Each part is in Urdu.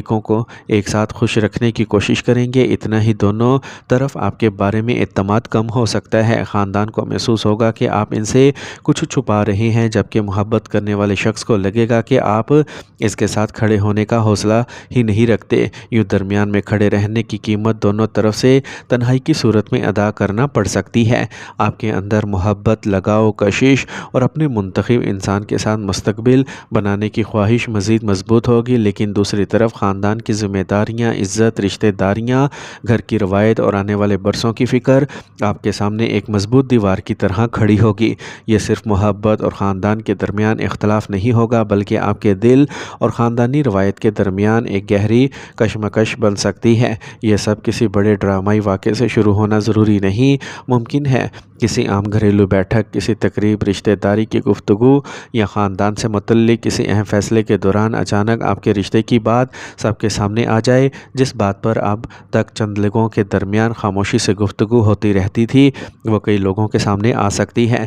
شریکوں کو ایک ساتھ خوش رکھنے کی کوشش کریں گے، اتنا ہی دونوں طرف آپ کے بارے میں اعتماد کم ہو سکتا ہے۔ خاندان کو محسوس ہوگا کہ آپ ان سے کچھ چھپا رہے ہیں، جبکہ محبت کرنے والے شخص کو لگے گا کہ آپ اس کے ساتھ کھڑے ہونے کا حوصلہ ہی نہیں رکھتے۔ یوں درمیان میں کھڑے رہنے کی قیمت دونوں طرف سے تنہائی کی صورت میں ادا کرنا پڑ سکتی ہے۔ آپ کے اندر محبت، لگاؤ، کشش اور اپنے منتخب انسان کے ساتھ مستقبل بنانے کی خواہش مزید مضبوط ہوگی، لیکن دوسری طرف خاندان کی ذمہ داریاں، عزت، رشتہ داریاں، گھر کی روایت اور آنے والے برسوں کی فکر آپ کے سامنے ایک مضبوط دیوار کی طرح کھڑی ہوگی۔ یہ صرف محبت اور خاندان کے درمیان اختلاف نہیں ہوگا، بلکہ آپ کے دل اور خاندانی روایت کے درمیان ایک گہری کشمکش بن سکتی ہے۔ یہ سب کسی بڑے ڈرامائی واقعے سے شروع ہونا ضروری نہیں، ممکن ہے کسی عام گھریلو بیٹھک، کسی تقریب، رشتہ داری کی گفتگو یا خاندان سے متعلق کسی اہم فیصلے کے دوران اچانک آپ کے رشتے کی بات سب کے سامنے آ جائے۔ جس بات پر اب تک چند لوگوں کے درمیان خاموشی سے گفتگو ہوتی رہتی تھی، وہ کئی لوگوں کے سامنے آ سکتی ہے۔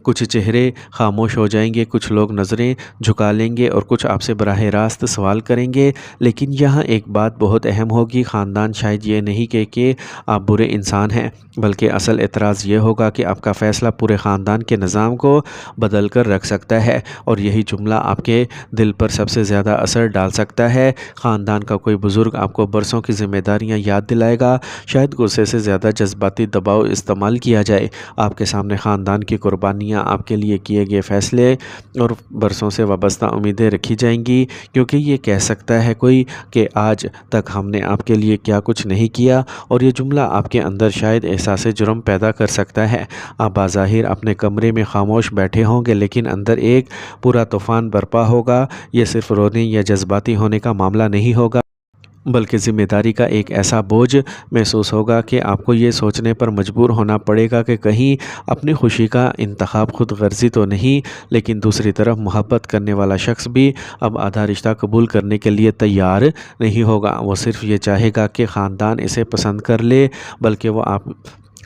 کچھ چہرے خاموش ہو جائیں گے، کچھ لوگ نظریں جھکا لیں گے اور کچھ آپ سے براہ راست سوال کریں گے، لیکن یہاں ایک بات بہت اہم ہوگی۔ خاندان شاید یہ نہیں کہ آپ برے انسان ہیں، بلکہ اصل اعتراض یہ ہوگا کہ آپ کا فیصلہ پورے خاندان کے نظام کو بدل کر رکھ سکتا ہے، اور یہی جملہ آپ کے دل پر سب سے زیادہ اثر ڈال سکتا ہے۔ خاندان کا کوئی بزرگ آپ کو برسوں کی ذمہ داریاں یاد دلائے گا، شاید غصے سے زیادہ جذباتی دباؤ استعمال کیا جائے۔ آپ کے سامنے خاندان کی قربانیاں، آپ کے لیے کیے گئے فیصلے اور برسوں سے وابستہ امیدیں رکھی جائیں گی، کیونکہ یہ کہہ سکتا ہے کوئی کہ آج تک ہم نے آپ کے لیے کیا کچھ نہیں کیا، اور یہ جملہ آپ کے اندر شاید احساس جرم پیدا کر سکتا ہے۔ آپ بظاہر اپنے کمرے میں خاموش بیٹھے ہوں گے، لیکن اندر ایک پورا طوفان برپا ہوگا۔ یہ صرف رونے یا جذباتی ہونے کا معاملہ نہیں ہوگا، بلکہ ذمہ داری کا ایک ایسا بوجھ محسوس ہوگا کہ آپ کو یہ سوچنے پر مجبور ہونا پڑے گا کہ کہیں اپنی خوشی کا انتخاب خود غرضی تو نہیں۔ لیکن دوسری طرف محبت کرنے والا شخص بھی اب آدھا رشتہ قبول کرنے کے لیے تیار نہیں ہوگا۔ وہ صرف یہ چاہے گا کہ خاندان اسے پسند کر لے، بلکہ وہ آپ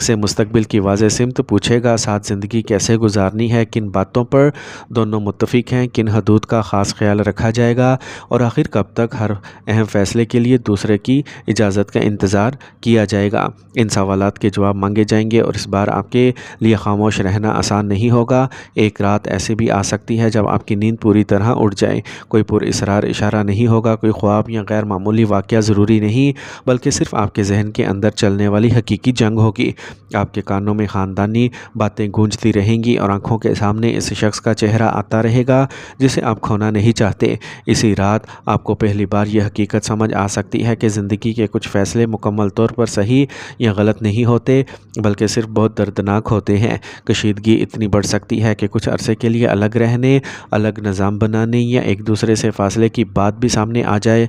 سے مستقبل کی واضح سمت پوچھے گا، ساتھ زندگی کیسے گزارنی ہے، کن باتوں پر دونوں متفق ہیں، کن حدود کا خاص خیال رکھا جائے گا، اور آخر کب تک ہر اہم فیصلے کے لیے دوسرے کی اجازت کا انتظار کیا جائے گا۔ ان سوالات کے جواب مانگے جائیں گے، اور اس بار آپ کے لیے خاموش رہنا آسان نہیں ہوگا۔ ایک رات ایسی بھی آ سکتی ہے جب آپ کی نیند پوری طرح اڑ جائے۔ کوئی پراسرار اشارہ نہیں ہوگا، کوئی خواب یا غیر معمولی واقعہ ضروری نہیں، بلکہ صرف آپ کے ذہن کے اندر چلنے والی حقیقی جنگ ہوگی۔ آپ کے کانوں میں خاندانی باتیں گونجتی رہیں گی، اور آنکھوں کے سامنے اس شخص کا چہرہ آتا رہے گا جسے آپ کھونا نہیں چاہتے۔ اسی رات آپ کو پہلی بار یہ حقیقت سمجھ آ سکتی ہے کہ زندگی کے کچھ فیصلے مکمل طور پر صحیح یا غلط نہیں ہوتے، بلکہ صرف بہت دردناک ہوتے ہیں۔ کشیدگی اتنی بڑھ سکتی ہے کہ کچھ عرصے کے لیے الگ رہنے، الگ نظام بنانے یا ایک دوسرے سے فاصلے کی بات بھی سامنے آ جائے۔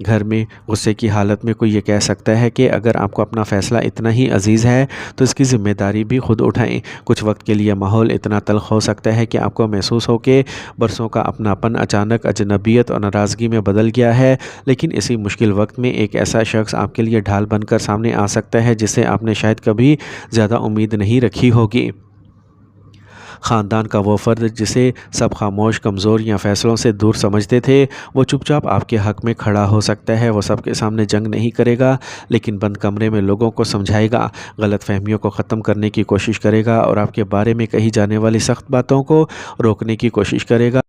گھر میں غصے کی حالت میں کوئی یہ کہہ سکتا ہے کہ اگر آپ کو اپنا فیصلہ اتنا ہی عزیز ہے تو اس کی ذمہ داری بھی خود اٹھائیں۔ کچھ وقت کے لیے ماحول اتنا تلخ ہو سکتا ہے کہ آپ کو محسوس ہو کہ برسوں کا اپناپن اچانک اجنبیت اور ناراضگی میں بدل گیا ہے، لیکن اسی مشکل وقت میں ایک ایسا شخص آپ کے لیے ڈھال بن کر سامنے آ سکتا ہے جس سے آپ نے شاید کبھی زیادہ امید نہیں رکھی ہوگی۔ خاندان کا وہ فرد جسے سب خاموش، کمزور یا فیصلوں سے دور سمجھتے تھے، وہ چپ چاپ آپ کے حق میں کھڑا ہو سکتا ہے۔ وہ سب کے سامنے جنگ نہیں کرے گا، لیکن بند کمرے میں لوگوں کو سمجھائے گا، غلط فہمیوں کو ختم کرنے کی کوشش کرے گا، اور آپ کے بارے میں کہی جانے والی سخت باتوں کو روکنے کی کوشش کرے گا۔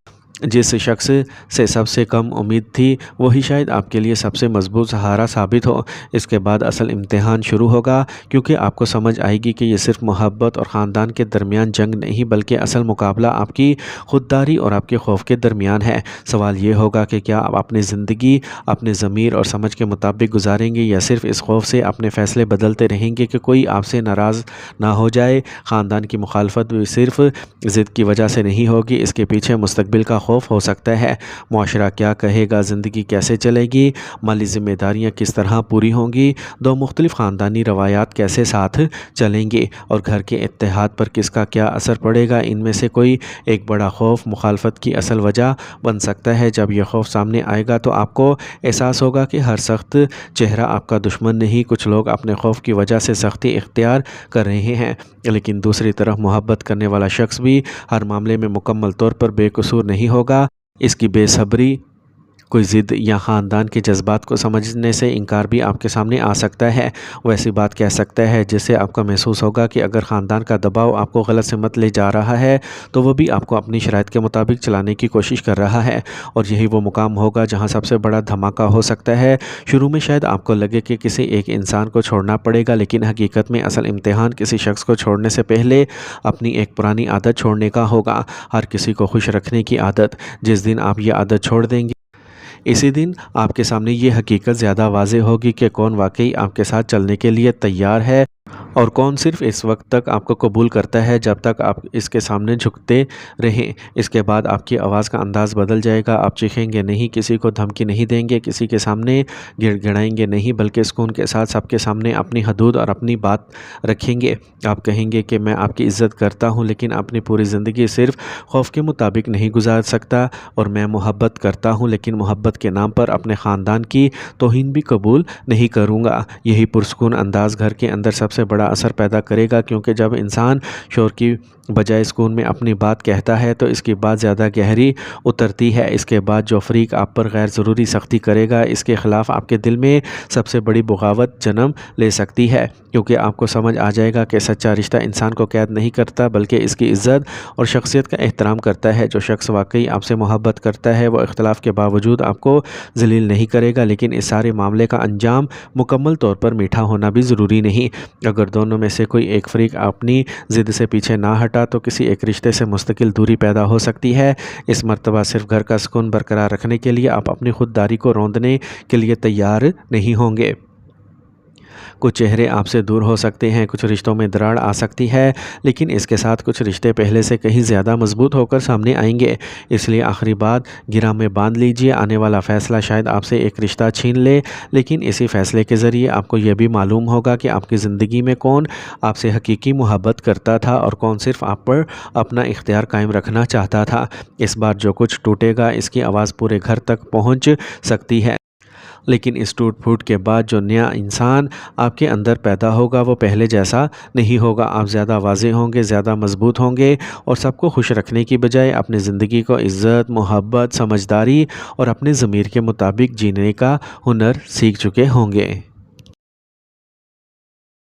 جس شخص سے سب سے کم امید تھی، وہی شاید آپ کے لیے سب سے مضبوط سہارا ثابت ہو۔ اس کے بعد اصل امتحان شروع ہوگا، کیونکہ آپ کو سمجھ آئے گی کہ یہ صرف محبت اور خاندان کے درمیان جنگ نہیں، بلکہ اصل مقابلہ آپ کی خودداری اور آپ کے خوف کے درمیان ہے۔ سوال یہ ہوگا کہ کیا آپ اپنی زندگی اپنے ضمیر اور سمجھ کے مطابق گزاریں گے، یا صرف اس خوف سے اپنے فیصلے بدلتے رہیں گے کہ کوئی آپ سے ناراض نہ ہو جائے۔ خاندان کی مخالفت بھی صرف ضد کی وجہ سے نہیں ہوگی، اس کے پیچھے مستقبل کا خوف ہو سکتا ہے۔ معاشرہ کیا کہے گا، زندگی کیسے چلے گی، مالی ذمہ داریاں کس طرح پوری ہوں گی، دو مختلف خاندانی روایات کیسے ساتھ چلیں گے، اور گھر کے اتحاد پر کس کا کیا اثر پڑے گا۔ ان میں سے کوئی ایک بڑا خوف مخالفت کی اصل وجہ بن سکتا ہے۔ جب یہ خوف سامنے آئے گا تو آپ کو احساس ہوگا کہ ہر سخت چہرہ آپ کا دشمن نہیں۔ کچھ لوگ اپنے خوف کی وجہ سے سختی اختیار کر رہے ہیں، لیکن دوسری طرف محبت کرنے والا شخص بھی ہر معاملے میں مکمل طور پر بے قصور نہیں ہوگا۔ اس کی بے صبری کوئی ضد یا خاندان کے جذبات کو سمجھنے سے انکار بھی آپ کے سامنے آ سکتا ہے۔ وہ ایسی بات کہہ سکتا ہے جس سے آپ کو محسوس ہوگا کہ اگر خاندان کا دباؤ آپ کو غلط سمت لے جا رہا ہے تو وہ بھی آپ کو اپنی شرائط کے مطابق چلانے کی کوشش کر رہا ہے، اور یہی وہ مقام ہوگا جہاں سب سے بڑا دھماکہ ہو سکتا ہے۔ شروع میں شاید آپ کو لگے کہ کسی ایک انسان کو چھوڑنا پڑے گا، لیکن حقیقت میں اصل امتحان کسی شخص کو چھوڑنے سے پہلے اپنی ایک پرانی عادت چھوڑنے کا ہوگا، ہر کسی کو خوش رکھنے کی عادت۔ جس دن آپ یہ عادت چھوڑ دیں گے، اسی دن آپ کے سامنے یہ حقیقت زیادہ واضح ہوگی کہ کون واقعی آپ کے ساتھ چلنے کے لیے تیار ہے اور کون صرف اس وقت تک آپ کو قبول کرتا ہے جب تک آپ اس کے سامنے جھکتے رہیں۔ اس کے بعد آپ کی آواز کا انداز بدل جائے گا۔ آپ چیخیں گے نہیں، کسی کو دھمکی نہیں دیں گے، کسی کے سامنے گڑ گڑائیں گے نہیں، بلکہ سکون کے ساتھ سب کے سامنے اپنی حدود اور اپنی بات رکھیں گے۔ آپ کہیں گے کہ میں آپ کی عزت کرتا ہوں، لیکن اپنی پوری زندگی صرف خوف کے مطابق نہیں گزار سکتا، اور میں محبت کرتا ہوں لیکن محبت کے نام پر اپنے خاندان کی توہین بھی قبول نہیں کروں گا۔ یہی پرسکون انداز گھر کے اندر سب سے بڑا اثر پیدا کرے گا، کیونکہ جب انسان شور کی بجائے سکون میں اپنی بات کہتا ہے تو اس کی بات زیادہ گہری اترتی ہے۔ اس کے بعد جو فریق آپ پر غیر ضروری سختی کرے گا، اس کے خلاف آپ کے دل میں سب سے بڑی بغاوت جنم لے سکتی ہے، کیونکہ آپ کو سمجھ آ جائے گا کہ سچا رشتہ انسان کو قید نہیں کرتا بلکہ اس کی عزت اور شخصیت کا احترام کرتا ہے۔ جو شخص واقعی آپ سے محبت کرتا ہے وہ اختلاف کے باوجود آپ کو ذلیل نہیں کرے گا، لیکن اس سارے معاملے کا انجام مکمل طور پر میٹھا ہونا بھی ضروری نہیں۔ اگر دونوں میں سے کوئی ایک فریق اپنی ضد سے پیچھے نہ ہٹا تو کسی ایک رشتے سے مستقل دوری پیدا ہو سکتی ہے۔ اس مرتبہ صرف گھر کا سکون برقرار رکھنے کے لیے آپ اپنی خودداری کو روندنے کے لیے تیار نہیں ہوں گے۔ کچھ چہرے آپ سے دور ہو سکتے ہیں، کچھ رشتوں میں دراڑ آ سکتی ہے، لیکن اس کے ساتھ کچھ رشتے پہلے سے کہیں زیادہ مضبوط ہو کر سامنے آئیں گے۔ اس لیے آخری بات گرہ میں باندھ لیجئے، آنے والا فیصلہ شاید آپ سے ایک رشتہ چھین لے، لیکن اسی فیصلے کے ذریعے آپ کو یہ بھی معلوم ہوگا کہ آپ کی زندگی میں کون آپ سے حقیقی محبت کرتا تھا اور کون صرف آپ پر اپنا اختیار قائم رکھنا چاہتا تھا۔ اس بار جو کچھ ٹوٹے گا اس کی آواز پورے گھر تک پہنچ سکتی ہے، لیکن اس ٹوٹ پھوٹ کے بعد جو نیا انسان آپ کے اندر پیدا ہوگا وہ پہلے جیسا نہیں ہوگا۔ آپ زیادہ واضح ہوں گے، زیادہ مضبوط ہوں گے، اور سب کو خوش رکھنے کی بجائے اپنی زندگی کو عزت، محبت، سمجھداری اور اپنے ضمیر کے مطابق جینے کا ہنر سیکھ چکے ہوں گے۔